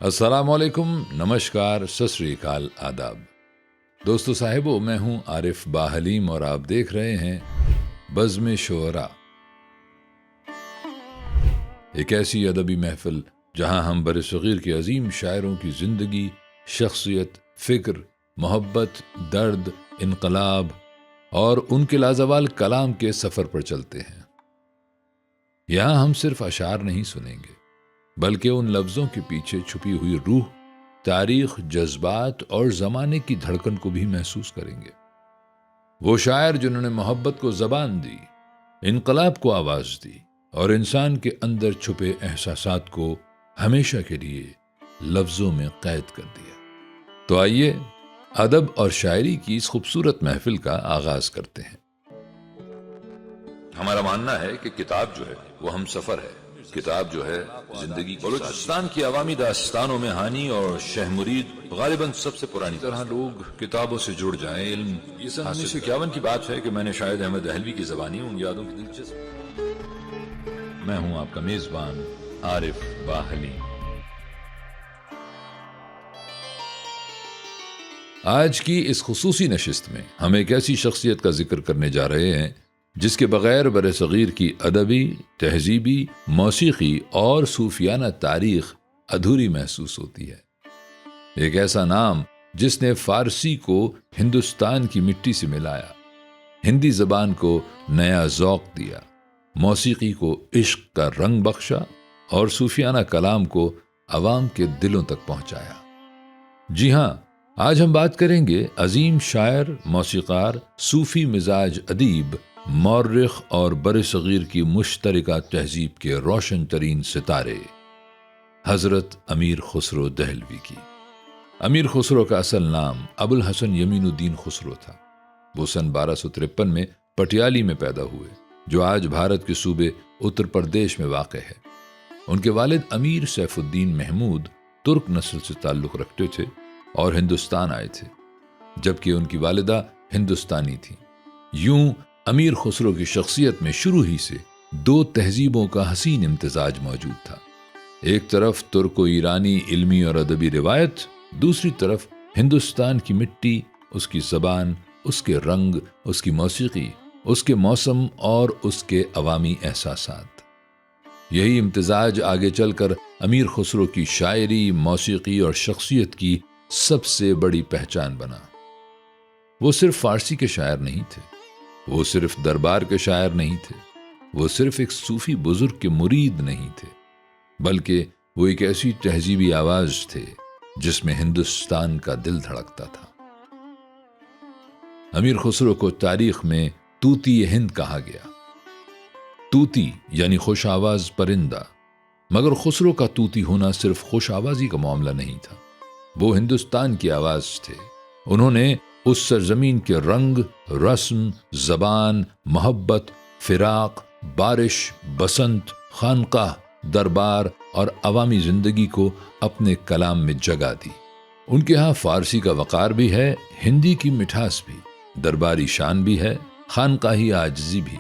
السلام علیکم، نمشکار، ست سری اکال، آداب دوستو صاحبو، میں ہوں عارف باحلیم اور آپ دیکھ رہے ہیں بزم شعراء، ایک ایسی ادبی محفل جہاں ہم برصغیر کے عظیم شاعروں کی زندگی، شخصیت، فکر، محبت، درد، انقلاب اور ان کے لازوال کلام کے سفر پر چلتے ہیں۔ یہاں ہم صرف اشعار نہیں سنیں گے بلکہ ان لفظوں کے پیچھے چھپی ہوئی روح، تاریخ، جذبات اور زمانے کی دھڑکن کو بھی محسوس کریں گے۔ وہ شاعر جنہوں نے محبت کو زبان دی، انقلاب کو آواز دی اور انسان کے اندر چھپے احساسات کو ہمیشہ کے لیے لفظوں میں قید کر دیا۔ تو آئیے ادب اور شاعری کی اس خوبصورت محفل کا آغاز کرتے ہیں۔ ہمارا ماننا ہے کہ کتاب جو ہے وہ ہم سفر ہے، کتاب جو ہے زندگی۔ بلوچستان کی عوامی داستانوں میں ہانی اور شہ مرید غالباً سب سے پرانی طرح لوگ کتابوں سے جڑ جائیں۔ علم یہ سن 1951 کی بات ہے کہ میں نے شاید احمد دہلوی کی زبانی ان یادوں کی دلچسپ۔ میں ہوں آپ کا میزبان عارف باحلیم۔ آج کی اس خصوصی نشست میں ہم ایک ایسی شخصیت کا ذکر کرنے جا رہے ہیں جس کے بغیر برصغیر کی ادبی، تہذیبی، موسیقی اور صوفیانہ تاریخ ادھوری محسوس ہوتی ہے۔ ایک ایسا نام جس نے فارسی کو ہندوستان کی مٹی سے ملایا، ہندی زبان کو نیا ذوق دیا، موسیقی کو عشق کا رنگ بخشا اور صوفیانہ کلام کو عوام کے دلوں تک پہنچایا۔ جی ہاں، آج ہم بات کریں گے عظیم شاعر، موسیقار، صوفی مزاج ادیب، مورخ اور برصغیر کی مشترکہ تہذیب کے روشن ترین ستارے حضرت امیر خسرو دہلوی کی۔ امیر خسرو کا اصل نام ابو الحسن یمین الدین خسرو تھا۔ وہ سن 1253 میں پٹیالی میں پیدا ہوئے جو آج بھارت کے صوبے اتر پردیش میں واقع ہے۔ ان کے والد امیر سیف الدین محمود ترک نسل سے تعلق رکھتے تھے اور ہندوستان آئے تھے، جبکہ ان کی والدہ ہندوستانی تھی۔ یوں امیر خسرو کی شخصیت میں شروع ہی سے دو تہذیبوں کا حسین امتزاج موجود تھا۔ ایک طرف ترک و ایرانی علمی اور ادبی روایت، دوسری طرف ہندوستان کی مٹی، اس کی زبان، اس کے رنگ، اس کی موسیقی، اس کے موسم اور اس کے عوامی احساسات۔ یہی امتزاج آگے چل کر امیر خسرو کی شاعری، موسیقی اور شخصیت کی سب سے بڑی پہچان بنا۔ وہ صرف فارسی کے شاعر نہیں تھے، وہ صرف دربار کے شاعر نہیں تھے، وہ صرف ایک صوفی بزرگ کے مرید نہیں تھے، بلکہ وہ ایک ایسی تہذیبی آواز تھے جس میں ہندوستان کا دل دھڑکتا تھا۔ امیر خسرو کو تاریخ میں طوطی ہند کہا گیا۔ طوطی یعنی خوش آواز پرندہ، مگر خسرو کا طوطی ہونا صرف خوش آوازی کا معاملہ نہیں تھا، وہ ہندوستان کی آواز تھے۔ انہوں نے اس سرزمین کے رنگ، رسم، زبان، محبت، فراق، بارش، بسنت، خانقاہ، دربار اور عوامی زندگی کو اپنے کلام میں جگہ دی۔ ان کے ہاں فارسی کا وقار بھی ہے، ہندی کی مٹھاس بھی، درباری شان بھی ہے، خانقاہی عاجزی بھی،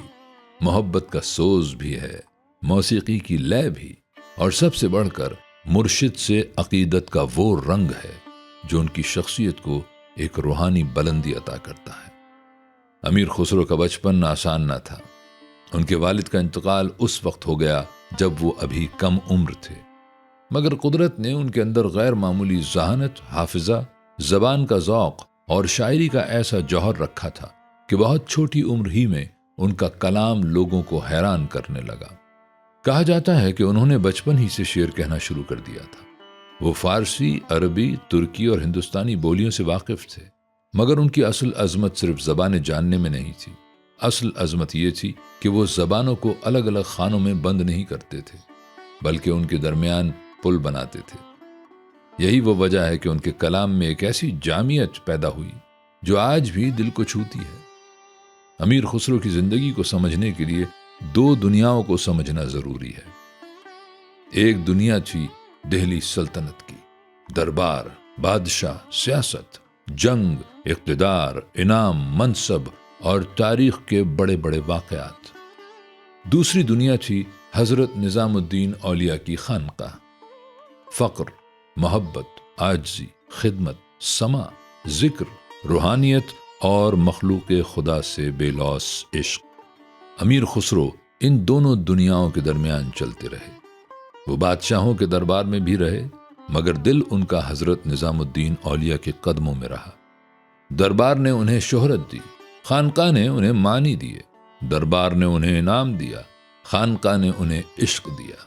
محبت کا سوز بھی ہے، موسیقی کی لے بھی، اور سب سے بڑھ کر مرشد سے عقیدت کا وہ رنگ ہے جو ان کی شخصیت کو ایک روحانی بلندی عطا کرتا ہے۔ امیر خسرو کا بچپن آسان نہ تھا۔ ان کے والد کا انتقال اس وقت ہو گیا جب وہ ابھی کم عمر تھے، مگر قدرت نے ان کے اندر غیر معمولی ذہانت، حافظہ، زبان کا ذوق اور شاعری کا ایسا جوہر رکھا تھا کہ بہت چھوٹی عمر ہی میں ان کا کلام لوگوں کو حیران کرنے لگا۔ کہا جاتا ہے کہ انہوں نے بچپن ہی سے شعر کہنا شروع کر دیا تھا۔ وہ فارسی، عربی، ترکی اور ہندوستانی بولیوں سے واقف تھے، مگر ان کی اصل عظمت صرف زبانیں جاننے میں نہیں تھی۔ اصل عظمت یہ تھی کہ وہ زبانوں کو الگ الگ خانوں میں بند نہیں کرتے تھے، بلکہ ان کے درمیان پل بناتے تھے۔ یہی وہ وجہ ہے کہ ان کے کلام میں ایک ایسی جامعیت پیدا ہوئی جو آج بھی دل کو چھوتی ہے۔ امیر خسرو کی زندگی کو سمجھنے کے لیے دو دنیاؤں کو سمجھنا ضروری ہے۔ ایک دنیا تھی دہلی سلطنت کی، دربار، بادشاہ، سیاست، جنگ، اقتدار، انعام، منصب اور تاریخ کے بڑے بڑے واقعات۔ دوسری دنیا تھی حضرت نظام الدین اولیاء کی خانقاہ، فقر، محبت، عاجزی، خدمت، سمع، ذکر، روحانیت اور مخلوق خدا سے بے لوث عشق۔ امیر خسرو ان دونوں دنیاؤں کے درمیان چلتے رہے۔ وہ بادشاہوں کے دربار میں بھی رہے، مگر دل ان کا حضرت نظام الدین اولیاء کے قدموں میں رہا۔ دربار نے انہیں شہرت دی، خانقاہ نے انہیں معنی دیے۔ دربار نے انہیں انعام دیا، خانقاہ نے انہیں عشق دیا۔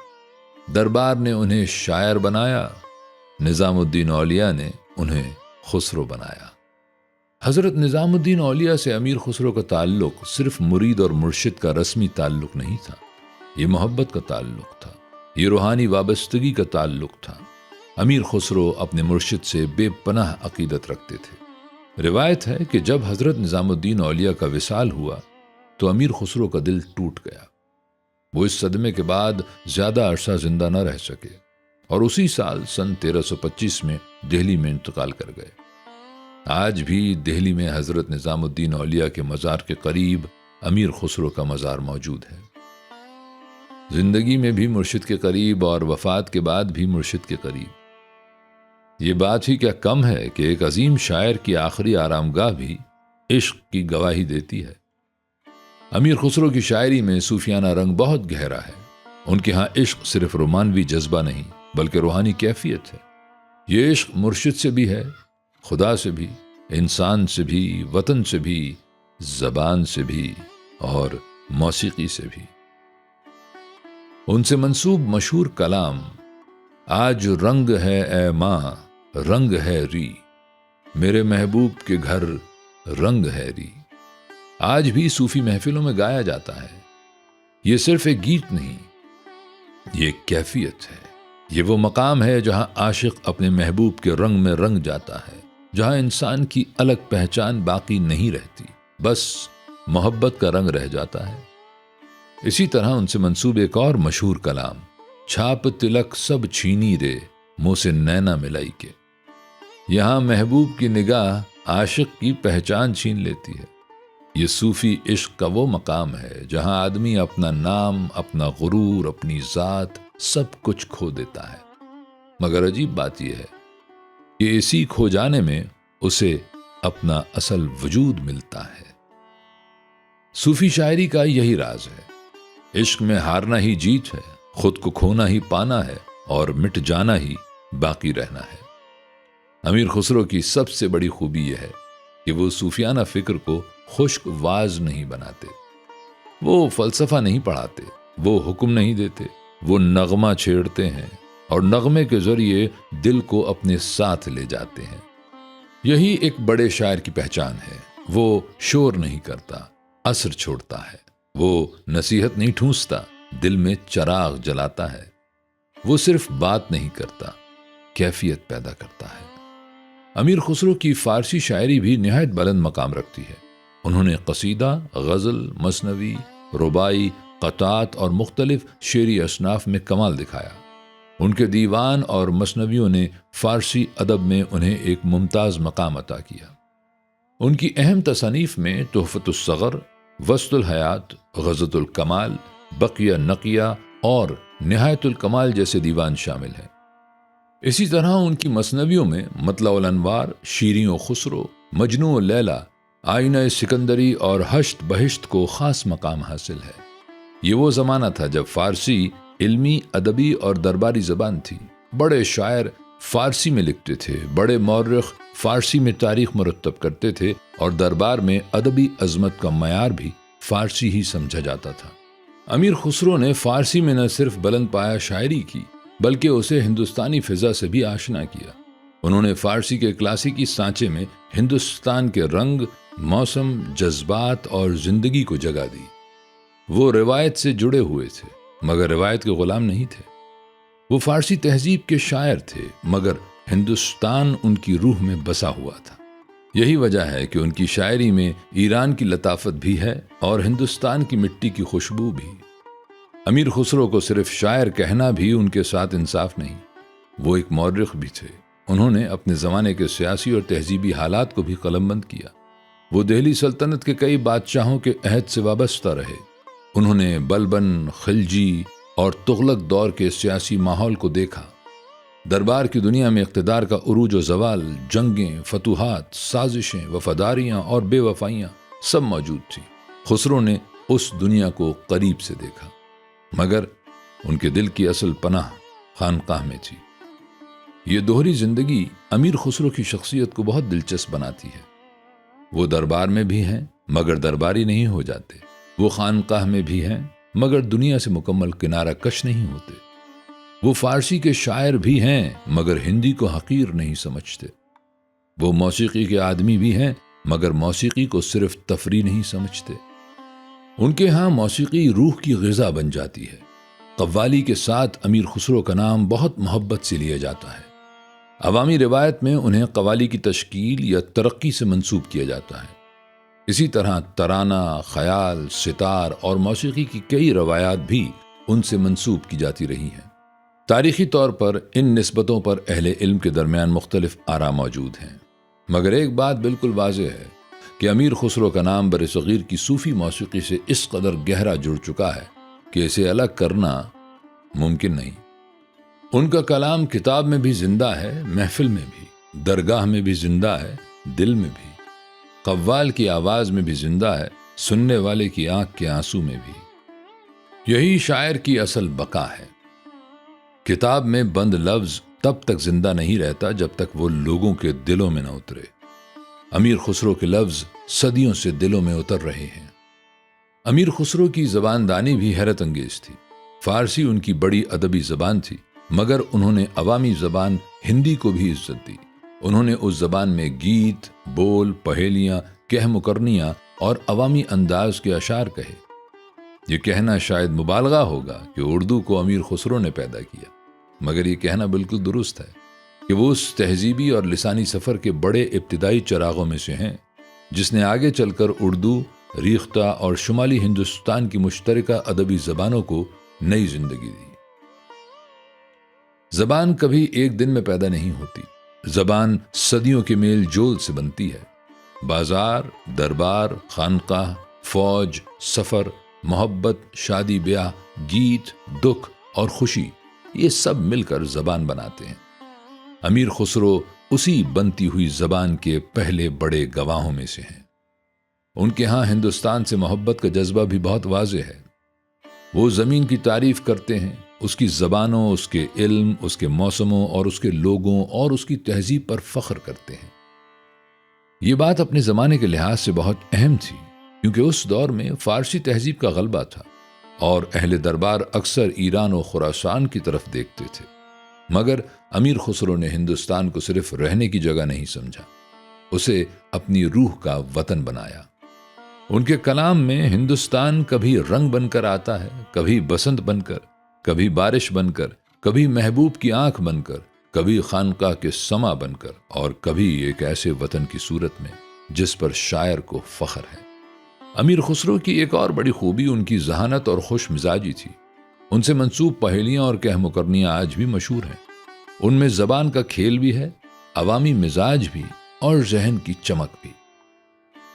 دربار نے انہیں شاعر بنایا، نظام الدین اولیاء نے انہیں خسرو بنایا۔ حضرت نظام الدین اولیاء سے امیر خسرو کا تعلق صرف مرید اور مرشد کا رسمی تعلق نہیں تھا، یہ محبت کا تعلق تھا، یہ روحانی وابستگی کا تعلق تھا۔ امیر خسرو اپنے مرشد سے بے پناہ عقیدت رکھتے تھے۔ روایت ہے کہ جب حضرت نظام الدین اولیاء کا وصال ہوا تو امیر خسرو کا دل ٹوٹ گیا۔ وہ اس صدمے کے بعد زیادہ عرصہ زندہ نہ رہ سکے اور اسی سال سن 1325 میں دہلی میں انتقال کر گئے۔ آج بھی دہلی میں حضرت نظام الدین اولیاء کے مزار کے قریب امیر خسرو کا مزار موجود ہے۔ زندگی میں بھی مرشد کے قریب اور وفات کے بعد بھی مرشد کے قریب۔ یہ بات ہی کیا کم ہے کہ ایک عظیم شاعر کی آخری آرام گاہ بھی عشق کی گواہی دیتی ہے۔ امیر خسرو کی شاعری میں صوفیانہ رنگ بہت گہرا ہے۔ ان کے ہاں عشق صرف رومانوی جذبہ نہیں بلکہ روحانی کیفیت ہے۔ یہ عشق مرشد سے بھی ہے، خدا سے بھی، انسان سے بھی، وطن سے بھی، زبان سے بھی اور موسیقی سے بھی۔ ان سے منسوب مشہور کلام آج رنگ ہے اے ماں رنگ ہے ری، میرے محبوب کے گھر رنگ ہے ری، آج بھی صوفی محفلوں میں گایا جاتا ہے۔ یہ صرف ایک گیت نہیں، یہ ایک کیفیت ہے۔ یہ وہ مقام ہے جہاں عاشق اپنے محبوب کے رنگ میں رنگ جاتا ہے، جہاں انسان کی الگ پہچان باقی نہیں رہتی، بس محبت کا رنگ رہ جاتا ہے۔ اسی طرح ان سے منسوب ایک اور مشہور کلام چھاپ تلک سب چھینی رے منہ سے نینا ملائی کے، یہاں محبوب کی نگاہ عاشق کی پہچان چھین لیتی ہے۔ یہ صوفی عشق کا وہ مقام ہے جہاں آدمی اپنا نام، اپنا غرور، اپنی ذات سب کچھ کھو دیتا ہے، مگر عجیب بات یہ ہے کہ اسی کھو جانے میں اسے اپنا اصل وجود ملتا ہے۔ صوفی شاعری کا یہی راز ہے، عشق میں ہارنا ہی جیت ہے، خود کو کھونا ہی پانا ہے اور مٹ جانا ہی باقی رہنا ہے۔ امیر خسرو کی سب سے بڑی خوبی یہ ہے کہ وہ صوفیانہ فکر کو خشک واز نہیں بناتے، وہ فلسفہ نہیں پڑھاتے، وہ حکم نہیں دیتے، وہ نغمہ چھیڑتے ہیں اور نغمے کے ذریعے دل کو اپنے ساتھ لے جاتے ہیں۔ یہی ایک بڑے شاعر کی پہچان ہے، وہ شور نہیں کرتا، اثر چھوڑتا ہے، وہ نصیحت نہیں ٹھونستا، دل میں چراغ جلاتا ہے، وہ صرف بات نہیں کرتا، کیفیت پیدا کرتا ہے۔ امیر خسرو کی فارسی شاعری بھی نہایت بلند مقام رکھتی ہے۔ انہوں نے قصیدہ، غزل، مثنوی، رباعی، قطعات اور مختلف شعری اصناف میں کمال دکھایا۔ ان کے دیوان اور مثنویوں نے فارسی ادب میں انہیں ایک ممتاز مقام عطا کیا۔ ان کی اہم تصانیف میں تحفۃ الصغر، وسط الحیات، غزۃ الکمال، بقیہ نقیہ اور نہایت الکمال جیسے دیوان شامل ہیں۔ اسی طرح ان کی مثنویوں میں مطلع الانوار، شیریں و خسرو، مجنوں و لیلی، آئینہ سکندری اور ہشت بہشت کو خاص مقام حاصل ہے۔ یہ وہ زمانہ تھا جب فارسی علمی، ادبی اور درباری زبان تھی۔ بڑے شاعر فارسی میں لکھتے تھے، بڑے مورخ فارسی میں تاریخ مرتب کرتے تھے اور دربار میں ادبی عظمت کا معیار بھی فارسی ہی سمجھا جاتا تھا۔ امیر خسرو نے فارسی میں نہ صرف بلند پایہ شاعری کی بلکہ اسے ہندوستانی فضا سے بھی آشنا کیا۔ انہوں نے فارسی کے کلاسیکی سانچے میں ہندوستان کے رنگ، موسم، جذبات اور زندگی کو جگہ دی۔ وہ روایت سے جڑے ہوئے تھے مگر روایت کے غلام نہیں تھے۔ وہ فارسی تہذیب کے شاعر تھے مگر ہندوستان ان کی روح میں بسا ہوا تھا۔ یہی وجہ ہے کہ ان کی شاعری میں ایران کی لطافت بھی ہے اور ہندوستان کی مٹی کی خوشبو بھی۔ امیر خسرو کو صرف شاعر کہنا بھی ان کے ساتھ انصاف نہیں، وہ ایک مورخ بھی تھے۔ انہوں نے اپنے زمانے کے سیاسی اور تہذیبی حالات کو بھی قلم بند کیا۔ وہ دہلی سلطنت کے کئی بادشاہوں کے عہد سے وابستہ رہے۔ انہوں نے بلبن، خلجی اور تغلق دور کے سیاسی ماحول کو دیکھا۔ دربار کی دنیا میں اقتدار کا عروج و زوال، جنگیں، فتوحات، سازشیں، وفاداریاں اور بے وفائیاں سب موجود تھیں۔ خسرو نے اس دنیا کو قریب سے دیکھا، مگر ان کے دل کی اصل پناہ خانقاہ میں تھی۔ یہ دوہری زندگی امیر خسرو کی شخصیت کو بہت دلچسپ بناتی ہے۔ وہ دربار میں بھی ہیں مگر درباری نہیں ہو جاتے، وہ خانقاہ میں بھی ہیں مگر دنیا سے مکمل کنارہ کش نہیں ہوتے، وہ فارسی کے شاعر بھی ہیں مگر ہندی کو حقیر نہیں سمجھتے، وہ موسیقی کے آدمی بھی ہیں مگر موسیقی کو صرف تفریح نہیں سمجھتے۔ ان کے ہاں موسیقی روح کی غذا بن جاتی ہے۔ قوالی کے ساتھ امیر خسرو کا نام بہت محبت سے لیا جاتا ہے۔ عوامی روایت میں انہیں قوالی کی تشکیل یا ترقی سے منسوب کیا جاتا ہے۔ اسی طرح ترانہ، خیال، ستار اور موسیقی کی کئی روایات بھی ان سے منسوب کی جاتی رہی ہیں۔ تاریخی طور پر ان نسبتوں پر اہل علم کے درمیان مختلف آراء موجود ہیں، مگر ایک بات بالکل واضح ہے کہ امیر خسرو کا نام برصغیر کی صوفی موسیقی سے اس قدر گہرا جڑ چکا ہے کہ اسے الگ کرنا ممکن نہیں۔ ان کا کلام کتاب میں بھی زندہ ہے، محفل میں بھی، درگاہ میں بھی زندہ ہے، دل میں بھی۔ قوال کی آواز میں بھی زندہ ہے، سننے والے کی آنکھ کے آنسو میں بھی۔ یہی شاعر کی اصل بقا ہے۔ کتاب میں بند لفظ تب تک زندہ نہیں رہتا جب تک وہ لوگوں کے دلوں میں نہ اترے۔ امیر خسرو کے لفظ صدیوں سے دلوں میں اتر رہے ہیں۔ امیر خسرو کی زبان دانی بھی حیرت انگیز تھی۔ فارسی ان کی بڑی ادبی زبان تھی، مگر انہوں نے عوامی زبان ہندی کو بھی عزت دی۔ انہوں نے اس زبان میں گیت، بول، پہیلیاں، کہہ مکرنیاں اور عوامی انداز کے اشعار کہے۔ یہ کہنا شاید مبالغہ ہوگا کہ اردو کو امیر خسرو نے پیدا کیا، مگر یہ کہنا بالکل درست ہے کہ وہ اس تہذیبی اور لسانی سفر کے بڑے ابتدائی چراغوں میں سے ہیں جس نے آگے چل کر اردو، ریختہ اور شمالی ہندوستان کی مشترکہ ادبی زبانوں کو نئی زندگی دی۔ زبان کبھی ایک دن میں پیدا نہیں ہوتی، زبان صدیوں کے میل جول سے بنتی ہے۔ بازار، دربار، خانقاہ، فوج، سفر، محبت، شادی بیاہ، گیت، دکھ اور خوشی، یہ سب مل کر زبان بناتے ہیں۔ امیر خسرو اسی بنتی ہوئی زبان کے پہلے بڑے گواہوں میں سے ہیں۔ ان کے ہاں ہندوستان سے محبت کا جذبہ بھی بہت واضح ہے۔ وہ زمین کی تعریف کرتے ہیں، اس کی زبانوں، اس کے علم، اس کے موسموں اور اس کے لوگوں اور اس کی تہذیب پر فخر کرتے ہیں۔ یہ بات اپنے زمانے کے لحاظ سے بہت اہم تھی، کیونکہ اس دور میں فارسی تہذیب کا غلبہ تھا اور اہل دربار اکثر ایران و خراسان کی طرف دیکھتے تھے۔ مگر امیر خسرو نے ہندوستان کو صرف رہنے کی جگہ نہیں سمجھا، اسے اپنی روح کا وطن بنایا۔ ان کے کلام میں ہندوستان کبھی رنگ بن کر آتا ہے، کبھی بسنت بن کر، کبھی بارش بن کر، کبھی محبوب کی آنکھ بن کر، کبھی خانقاہ کے سما بن کر، اور کبھی ایک ایسے وطن کی صورت میں جس پر شاعر کو فخر ہے۔ امیر خسرو کی ایک اور بڑی خوبی ان کی ذہانت اور خوش مزاجی تھی۔ ان سے منسوب پہیلیاں اور کہہ مکرنیاں آج بھی مشہور ہیں۔ ان میں زبان کا کھیل بھی ہے، عوامی مزاج بھی اور ذہن کی چمک بھی۔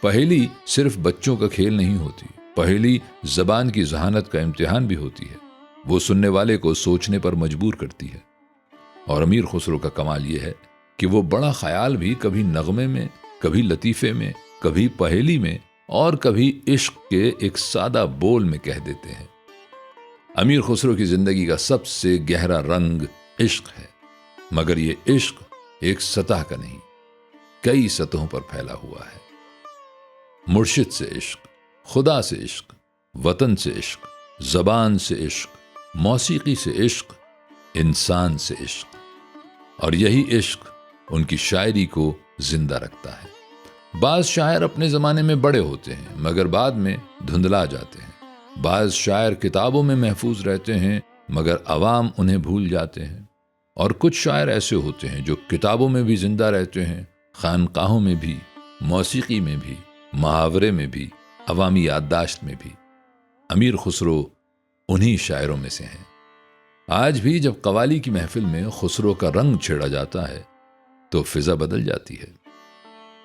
پہیلی صرف بچوں کا کھیل نہیں ہوتی، پہیلی زبان کی ذہانت کا امتحان بھی ہوتی ہے۔ وہ سننے والے کو سوچنے پر مجبور کرتی ہے۔ اور امیر خسرو کا کمال یہ ہے کہ وہ بڑا خیال بھی کبھی نغمے میں، کبھی لطیفے میں، کبھی پہیلی میں اور کبھی عشق کے ایک سادہ بول میں کہہ دیتے ہیں۔ امیر خسرو کی زندگی کا سب سے گہرا رنگ عشق ہے، مگر یہ عشق ایک سطح کا نہیں، کئی سطحوں پر پھیلا ہوا ہے۔ مرشد سے عشق، خدا سے عشق، وطن سے عشق، زبان سے عشق، موسیقی سے عشق، انسان سے عشق، اور یہی عشق ان کی شاعری کو زندہ رکھتا ہے۔ بعض شاعر اپنے زمانے میں بڑے ہوتے ہیں مگر بعد میں دھندلا جاتے ہیں۔ بعض شاعر کتابوں میں محفوظ رہتے ہیں مگر عوام انہیں بھول جاتے ہیں، اور کچھ شاعر ایسے ہوتے ہیں جو کتابوں میں بھی زندہ رہتے ہیں، خانقاہوں میں بھی، موسیقی میں بھی، محاورے میں بھی، عوامی یادداشت میں بھی۔ امیر خسرو انہی شاعروں میں سے ہیں۔ آج بھی جب قوالی کی محفل میں خسرو کا رنگ چھیڑا جاتا ہے تو فضا بدل جاتی ہے۔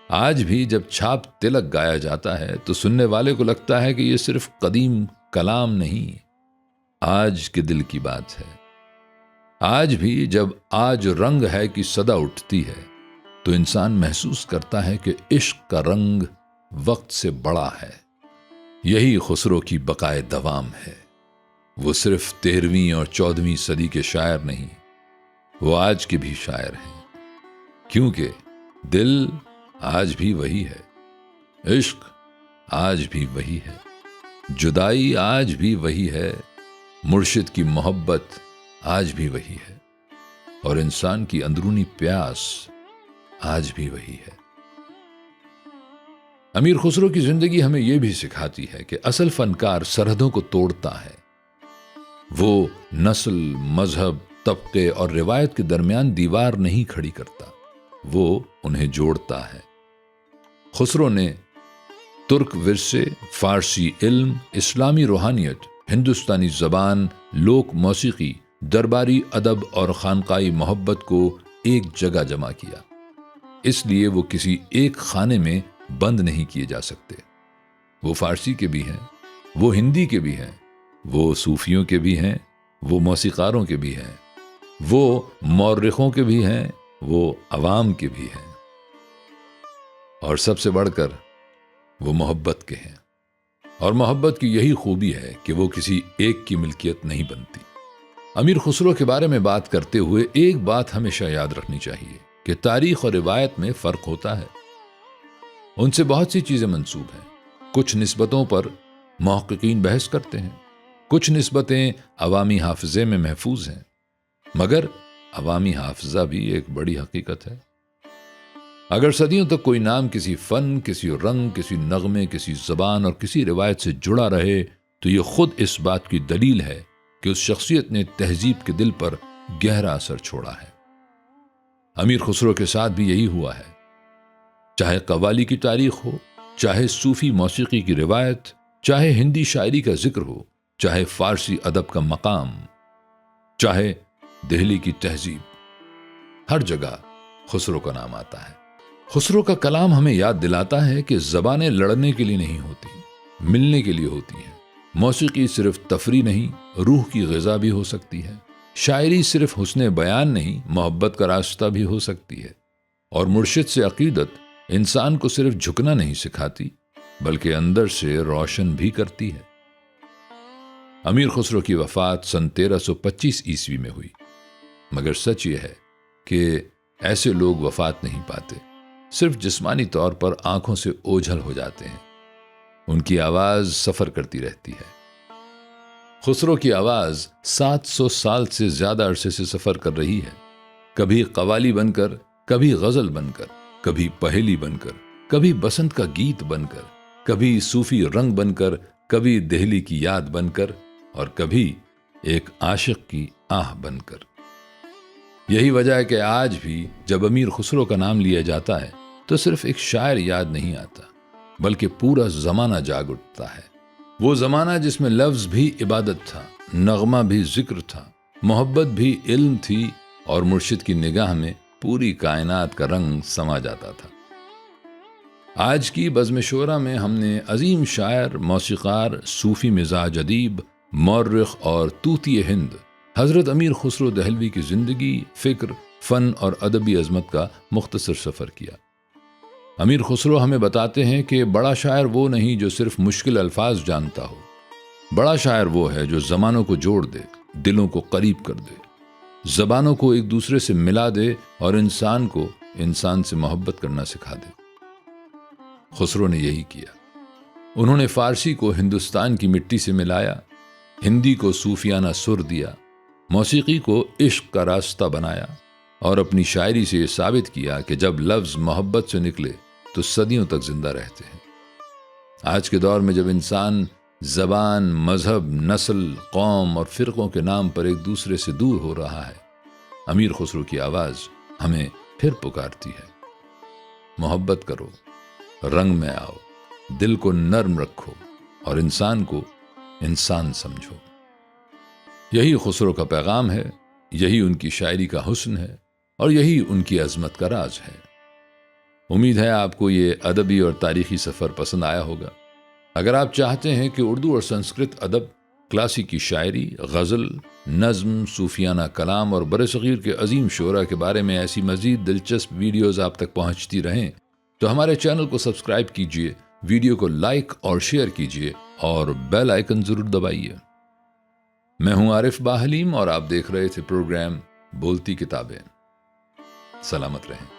آج بھی جب چھاپ تلک گایا جاتا ہے تو سننے والے کو لگتا ہے کہ یہ صرف قدیم کلام نہیں، آج کے دل کی بات ہے۔ آج بھی جب آج رنگ ہے کی صدا اٹھتی ہے تو انسان محسوس کرتا ہے کہ عشق کا رنگ وقت سے بڑا ہے۔ یہی خسرو کی بقائے دوام ہے۔ وہ صرف 13ویں اور 14ویں صدی کے شاعر نہیں، وہ آج کے بھی شاعر ہیں، کیونکہ دل آج بھی وہی ہے، عشق آج بھی وہی ہے، جدائی آج بھی وہی ہے، مرشد کی محبت آج بھی وہی ہے، اور انسان کی اندرونی پیاس آج بھی وہی ہے۔ امیر خسرو کی زندگی ہمیں یہ بھی سکھاتی ہے کہ اصل فنکار سرحدوں کو توڑتا ہے۔ وہ نسل، مذہب، طبقے اور روایت کے درمیان دیوار نہیں کھڑی کرتا، وہ انہیں جوڑتا ہے۔ خسرو نے ترک ورثے، فارسی علم، اسلامی روحانیت، ہندوستانی زبان، لوک موسیقی، درباری ادب اور خانقائی محبت کو ایک جگہ جمع کیا۔ اس لیے وہ کسی ایک خانے میں بند نہیں کیے جا سکتے۔ وہ فارسی کے بھی ہیں، وہ ہندی کے بھی ہیں، وہ صوفیوں کے بھی ہیں، وہ موسیقاروں کے بھی ہیں، وہ مورخوں کے بھی ہیں، وہ عوام کے بھی ہیں، اور سب سے بڑھ کر وہ محبت کے ہیں۔ اور محبت کی یہی خوبی ہے کہ وہ کسی ایک کی ملکیت نہیں بنتی۔ امیر خسرو کے بارے میں بات کرتے ہوئے ایک بات ہمیشہ یاد رکھنی چاہیے کہ تاریخ اور روایت میں فرق ہوتا ہے۔ ان سے بہت سی چیزیں منسوب ہیں، کچھ نسبتوں پر محققین بحث کرتے ہیں، کچھ نسبتیں عوامی حافظے میں محفوظ ہیں، مگر عوامی حافظہ بھی ایک بڑی حقیقت ہے۔ اگر صدیوں تک کوئی نام کسی فن، کسی رنگ، کسی نغمے، کسی زبان اور کسی روایت سے جڑا رہے تو یہ خود اس بات کی دلیل ہے کہ اس شخصیت نے تہذیب کے دل پر گہرا اثر چھوڑا ہے۔ امیر خسرو کے ساتھ بھی یہی ہوا ہے۔ چاہے قوالی کی تاریخ ہو، چاہے صوفی موسیقی کی روایت، چاہے ہندی شاعری کا ذکر ہو، چاہے فارسی ادب کا مقام، چاہے دہلی کی تہذیب، ہر جگہ خسرو کا نام آتا ہے۔ خسرو کا کلام ہمیں یاد دلاتا ہے کہ زبانیں لڑنے کے لیے نہیں ہوتی، ملنے کے لیے ہوتی ہیں۔ موسیقی صرف تفریح نہیں، روح کی غذا بھی ہو سکتی ہے۔ شاعری صرف حسن بیان نہیں، محبت کا راستہ بھی ہو سکتی ہے۔ اور مرشد سے عقیدت انسان کو صرف جھکنا نہیں سکھاتی، بلکہ اندر سے روشن بھی کرتی ہے۔ امیر خسرو کی وفات سن 1325 عیسوی میں ہوئی، مگر سچ یہ ہے کہ ایسے لوگ وفات نہیں پاتے، صرف جسمانی طور پر آنکھوں سے اوجھل ہو جاتے ہیں۔ ان کی آواز سفر کرتی رہتی ہے۔ خسرو کی آواز 700 سال سے زیادہ عرصے سے سفر کر رہی ہے، کبھی قوالی بن کر، کبھی غزل بن کر، کبھی پہیلی بن کر، کبھی بسنت کا گیت بن کر، کبھی صوفی رنگ بن کر، کبھی دہلی کی یاد بن کر، اور کبھی ایک عاشق کی آہ بن کر۔ یہی وجہ ہے کہ آج بھی جب امیر خسرو کا نام لیا جاتا ہے تو صرف ایک شاعر یاد نہیں آتا، بلکہ پورا زمانہ جاگ اٹھتا ہے۔ وہ زمانہ جس میں لفظ بھی عبادت تھا، نغمہ بھی ذکر تھا، محبت بھی علم تھی، اور مرشد کی نگاہ میں پوری کائنات کا رنگ سما جاتا تھا۔ آج کی بزم شعرا میں ہم نے عظیم شاعر، موسیقار، صوفی مزاج ادیب، مورخ اور طوطی ہند حضرت امیر خسرو دہلوی کی زندگی، فکر، فن اور ادبی عظمت کا مختصر سفر کیا۔ امیر خسرو ہمیں بتاتے ہیں کہ بڑا شاعر وہ نہیں جو صرف مشکل الفاظ جانتا ہو، بڑا شاعر وہ ہے جو زمانوں کو جوڑ دے، دلوں کو قریب کر دے، زبانوں کو ایک دوسرے سے ملا دے اور انسان کو انسان سے محبت کرنا سکھا دے۔ خسرو نے یہی کیا۔ انہوں نے فارسی کو ہندوستان کی مٹی سے ملایا، ہندی کو صوفیانہ سر دیا، موسیقی کو عشق کا راستہ بنایا، اور اپنی شاعری سے یہ ثابت کیا کہ جب لفظ محبت سے نکلے تو صدیوں تک زندہ رہتے ہیں۔ آج کے دور میں جب انسان زبان، مذہب، نسل، قوم اور فرقوں کے نام پر ایک دوسرے سے دور ہو رہا ہے، امیر خسرو کی آواز ہمیں پھر پکارتی ہے، محبت کرو، رنگ میں آؤ، دل کو نرم رکھو اور انسان کو انسان سمجھو۔ یہی خسرو کا پیغام ہے، یہی ان کی شاعری کا حسن ہے، اور یہی ان کی عظمت کا راز ہے۔ امید ہے آپ کو یہ ادبی اور تاریخی سفر پسند آیا ہوگا۔ اگر آپ چاہتے ہیں کہ اردو اور سنسکرت ادب، کلاسیکی شاعری، غزل، نظم، صوفیانہ کلام اور برصغیر کے عظیم شعراء کے بارے میں ایسی مزید دلچسپ ویڈیوز آپ تک پہنچتی رہیں تو ہمارے چینل کو سبسکرائب کیجیے، ویڈیو کو لائک اور شیئر کیجیے اور بیل آئیکن ضرور دبائیے۔ میں ہوں عارف با حلیم اور آپ دیکھ رہے تھے پروگرام بولتی کتابیں۔ سلامت رہیں۔